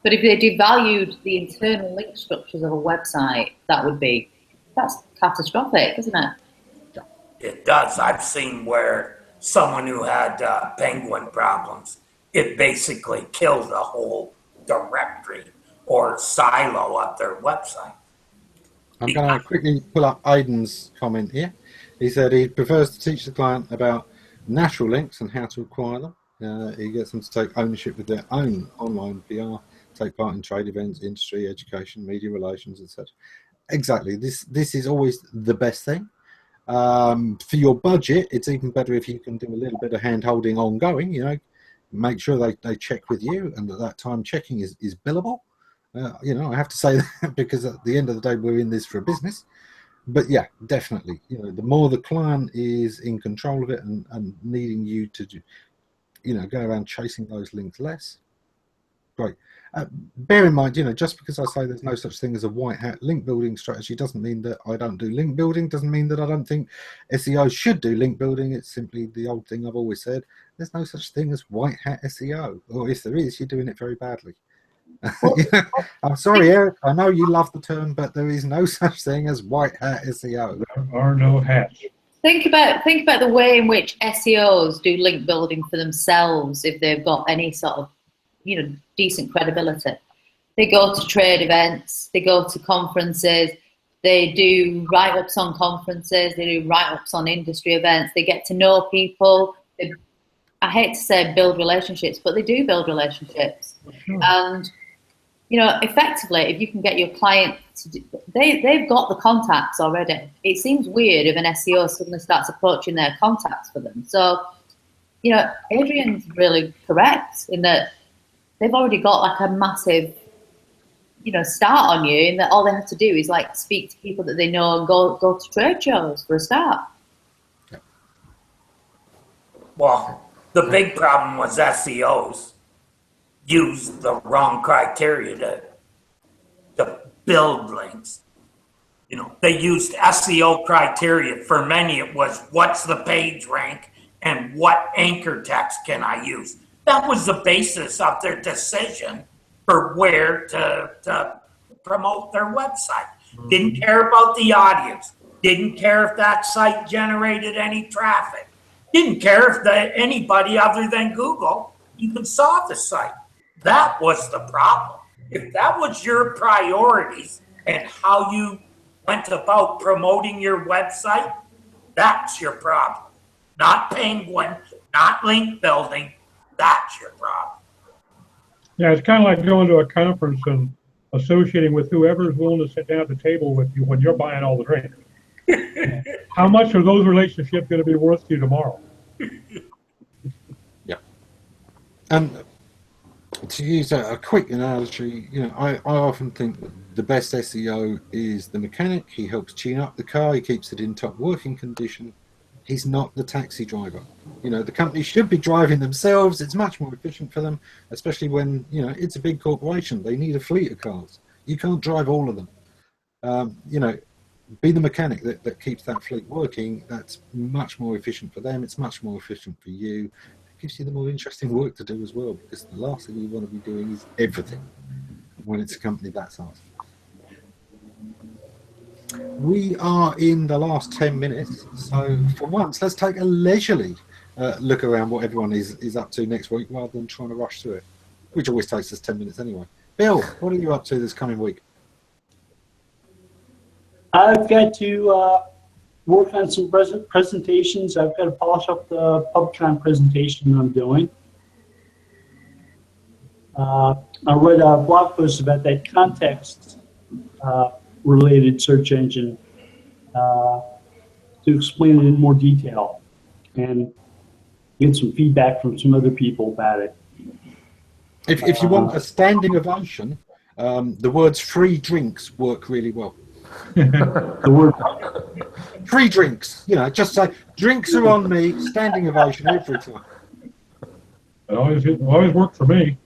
E: but if they devalued the internal link structures of a website, that's catastrophic, isn't it?
B: It does. I've seen where someone who had Penguin problems, it basically killed a whole directory or silo of their website.
A: I'm going to quickly pull up Aiden's comment here. He said he prefers to teach the client about natural links and how to acquire them. He gets them to take ownership of their own online PR, take part in trade events, industry, education, media relations, etc. Exactly. This is always the best thing. For your budget, it's even better if you can do a little bit of hand-holding ongoing, make sure they check with you, and that time checking is billable. I have to say that because at the end of the day, we're in this for a business. But yeah, definitely, the more the client is in control of it and needing you to, go around chasing those links less, great. Bear in mind, just because I say there's no such thing as a white hat link building strategy doesn't mean that I don't do link building, doesn't mean that I don't think SEO should do link building. It's simply the old thing I've always said. There's no such thing as white hat SEO, or if there is, you're doing it very badly. I'm sorry, Eric, I know you love the term, but there is no such thing as white hat SEO.
C: There are no hats.
E: Think about the way in which SEOs do link building for themselves if they've got any sort of decent credibility. They go to trade events, they go to conferences, they do write-ups on conferences, they do write-ups on industry events, they get to know people. I hate to say build relationships, but they do build relationships. Sure. And effectively, if you can get your client to they've got the contacts already. It seems weird if an SEO suddenly starts approaching their contacts for them. So, Adrian's really correct in that they've already got like a massive, start on you, and that all they have to do is like speak to people that they know and go to trade shows for a start.
B: Well, the big problem was SEOs used the wrong criteria to build links. You know, they used SEO criteria. For many, it was what's the page rank and what anchor text can I use. That was the basis of their decision for where to promote their website. Didn't care about the audience. Didn't care if that site generated any traffic. Didn't care if anybody other than Google even saw the site. That was the problem. If that was your priorities and how you went about promoting your website, that's your problem. Not Penguin, not link building, that's your problem.
C: Yeah, it's kind of like going to a conference and associating with whoever's willing to sit down at the table with you when you're buying all the drinks. How much are those relationships going to be worth to you tomorrow?
A: Yeah. And to use a quick analogy, you know, I often think that the best SEO is the mechanic. He helps tune up the car. He keeps it in top working condition. He's not the taxi driver. You know, the company should be driving themselves. It's much more efficient for them, especially when, you know, it's a big corporation. They need a fleet of cars. You can't drive all of them. You know, be the mechanic that keeps that fleet working. That's much more efficient for them. It's much more efficient for you. It gives you the more interesting work to do as well, because the last thing you want to be doing is everything when it's a company that size. We are in the last 10 minutes, so for once, let's take a leisurely look around what everyone is up to next week rather than trying to rush through it, which always takes us 10 minutes anyway. Bill, what are you up to this coming week?
D: I've got to work on some presentations. I've got to polish up the PubCon presentation I'm doing. I read a blog post about that context related search engine to explain it in more detail and get some feedback from some other people about it.
A: If you want a standing ovation, the words free drinks work really well.
D: The word
A: Free drinks, you know, just say drinks are on me, standing ovation every time.
C: It always worked for me.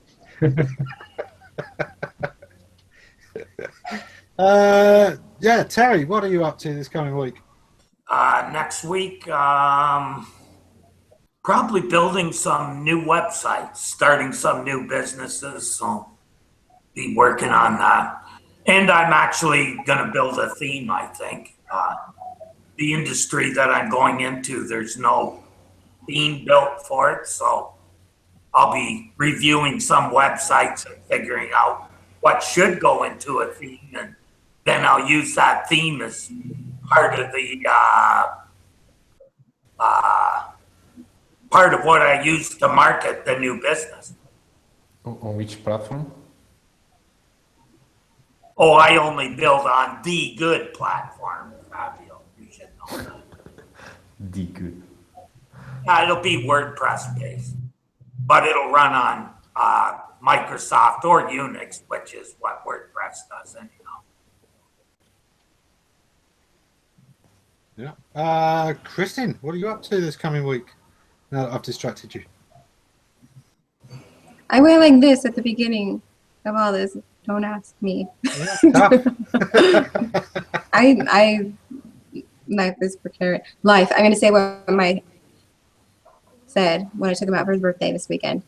A: Yeah, Terry, what are you up to this coming week?
B: Next week, probably building some new websites, starting some new businesses, so be working on that. And I'm actually going to build a theme, I think. The industry that I'm going into, there's no theme built for it, so I'll be reviewing some websites and figuring out what should go into a theme, and then I'll use that theme as part of the part of what I use to market the new business.
F: On which platform?
B: Oh, I only build on the good platform, Fabio. You should know that.
F: The good.
B: It'll be WordPress based, but it'll run on Microsoft or Unix, which is what WordPress does anyhow.
A: Yeah. Kristin, what are you up to this coming week? Now that I've distracted you.
G: I went like this at the beginning of all this. Don't ask me.
A: Yeah,
G: I life is precarious. Life. I'm gonna say what Mike said when I took him out for his birthday this weekend.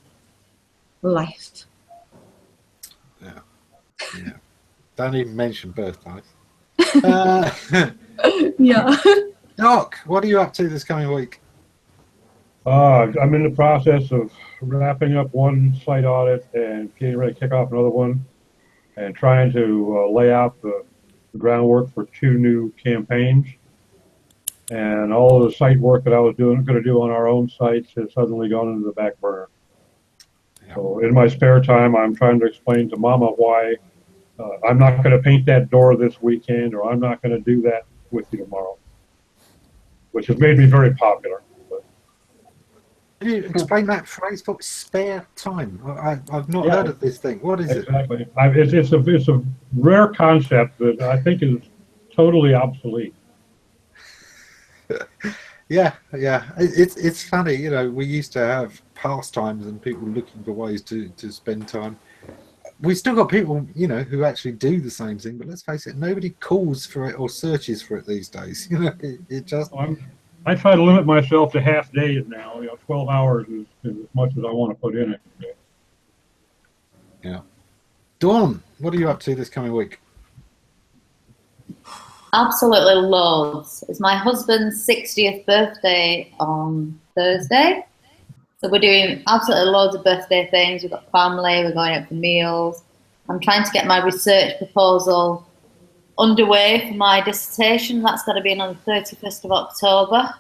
G: Life.
A: yeah. Don't even mention birthdays.
G: Yeah.
A: Doc, what are you up to this coming week?
C: I'm in the process of wrapping up one site audit and getting ready to kick off another one, and trying to lay out the groundwork for 2 new campaigns. And all of the site work that I was going to do on our own sites has suddenly gone into the back burner.
A: Yeah.
C: So in my spare time, I'm trying to explain to Mama why I'm not going to paint that door this weekend, or I'm not going to do that with you tomorrow, which has made me very popular.
A: Can you explain that phrase for spare time? I've not heard of this thing. What is it?
C: Exactly. It's a rare concept that I think is totally obsolete.
A: Yeah. It's funny, you know, we used to have pastimes and people looking for ways to spend time. we've still got people, you know, who actually do the same thing. But let's face it, nobody calls for it or searches for it these days. You know, it just.
C: I try to limit myself to half days now. 12 hours is as much as I want to put in it.
A: Yeah. Dawn, what are you up to this coming week?
E: Absolutely loads. It's my husband's 60th birthday on Thursday. So we're doing absolutely loads of birthday things. We've got family, we're going out for meals. I'm trying to get my research proposal underway for my dissertation. That's got to be in on the 31st of October.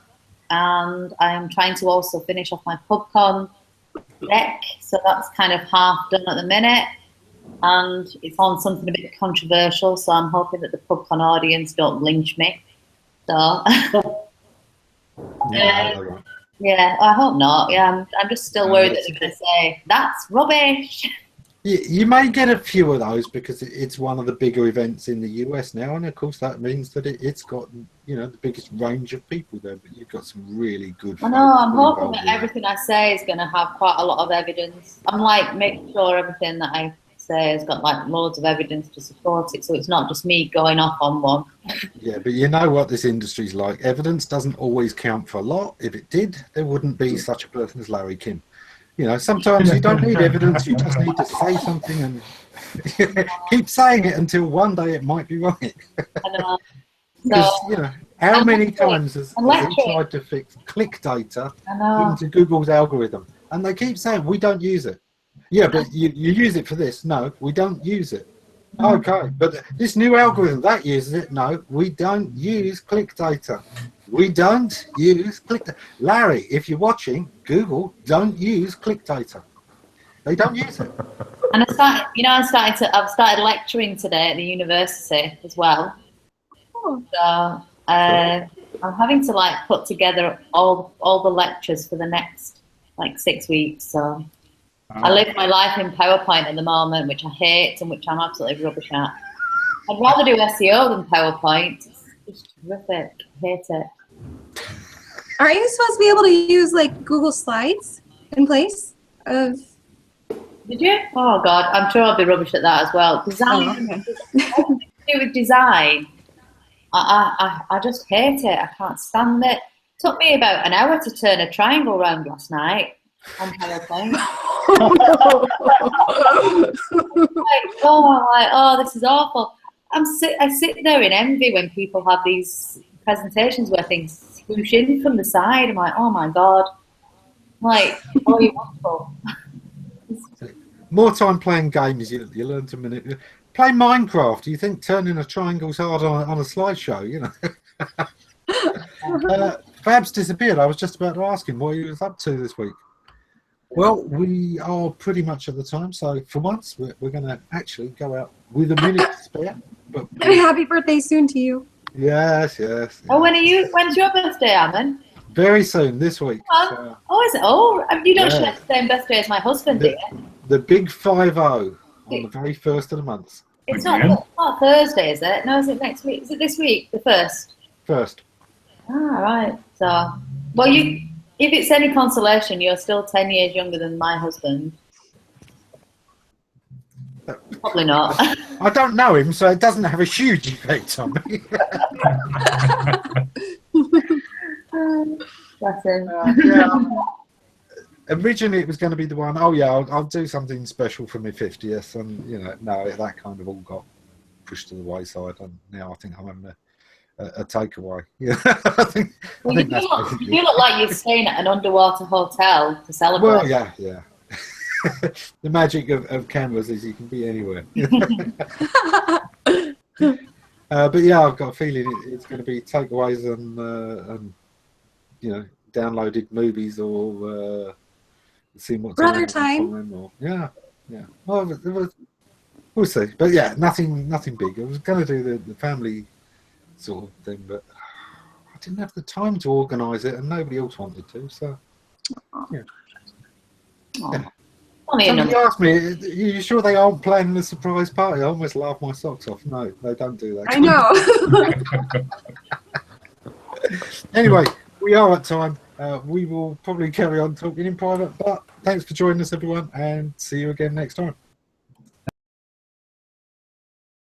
E: And I'm trying to also finish off my PubCon deck. So that's kind of half done at the minute. And it's on something a bit controversial, so I'm hoping that the PubCon audience don't lynch me. So, yeah, I hope not. Yeah, I'm just still worried that they're going to say, that's rubbish.
A: You may get a few of those because it's one of the bigger events in the US now, and of course that means that it's got, you know, the biggest range of people there. But you've got some really good.
E: I know. I'm hoping that everything I say is going to have quite a lot of evidence. I'm like making sure everything that I say has got like loads of evidence to support it, so it's not just me going off on one.
A: Yeah, but you know what this industry's like. Evidence doesn't always count for a lot. If it did, there wouldn't be such a person as Larry Kim. You know, sometimes you don't need evidence, you just need to say something and keep saying it until one day it might be right.
E: I know.
A: Because, you know, how many times has he tried to fix click data into Google's algorithm? And they keep saying, we don't use it. Yeah, but you use it for this. No, we don't use it. Okay, but this new algorithm that uses it. No, we don't use click data. We don't use click data. Larry, if you're watching, Google don't use click data. They don't use it.
E: And I've started lecturing today at the university as well. So I'm having to like put together all the lectures for the next like 6 weeks. So I live my life in PowerPoint at the moment, which I hate and which I'm absolutely rubbish at. I'd rather do SEO than PowerPoint. It's just terrific. I hate it.
G: Are you supposed to be able to use like Google Slides in place of?
E: Did you? Oh God, I'm sure I'll be rubbish at that as well. Design. To do with design, I just hate it. I can't stand it. It took me about an hour to turn a triangle around last night on PowerPoint. Oh, this is awful. I sit there in envy when people have these presentations where things swoosh in from the side. I'm like, oh my God. I'm like, oh, you're wonderful.
A: More time playing games, you learn to manipulate. Play Minecraft. Do you think turning a triangle's hard on a slideshow? You know. Fab's disappeared. I was just about to ask him what he was up to this week. Well, we are pretty much at the time, so for once we're going to actually go out with a minute spare. But
G: and happy birthday soon to you.
A: Yes.
E: Oh, when's your birthday, Ammon?
A: Very soon, this week.
E: Is it? Oh, you don't share the same birthday as my husband, do you?
A: The big 5-0 on the very first of the month.
E: It's not Thursday, is it? No, is it next week? Is it this week, the first?
A: First.
E: Ah, right. So, well, if it's any consolation, you're still 10 years younger than my husband. Probably not.
A: I don't know him, so it doesn't have a huge effect on me.
E: Bless him.
A: Originally, it was going to be the one, I'll do something special for my 50th, and, you know, no, that kind of all got pushed to the wayside, and now I think I'm having a takeaway. Yeah, I think that's
E: you look like you're staying at an underwater hotel to celebrate.
A: Well, yeah. The magic of cameras is you can be anywhere. But yeah, I've got a feeling it's going to be takeaways and you know, downloaded movies or seeing what's
G: brother
A: on
G: time.
A: Or, yeah. Well, we'll see. But yeah, nothing big. I was going to do the family sort of thing, but I didn't have the time to organise it, and nobody else wanted to. So yeah. Somebody asked me, "Are you sure they aren't planning a surprise party?" I almost laughed my socks off. No, they don't do that.
G: I know.
A: Anyway, we are at time. We will probably carry on talking in private, but thanks for joining us, everyone, and see you again next time.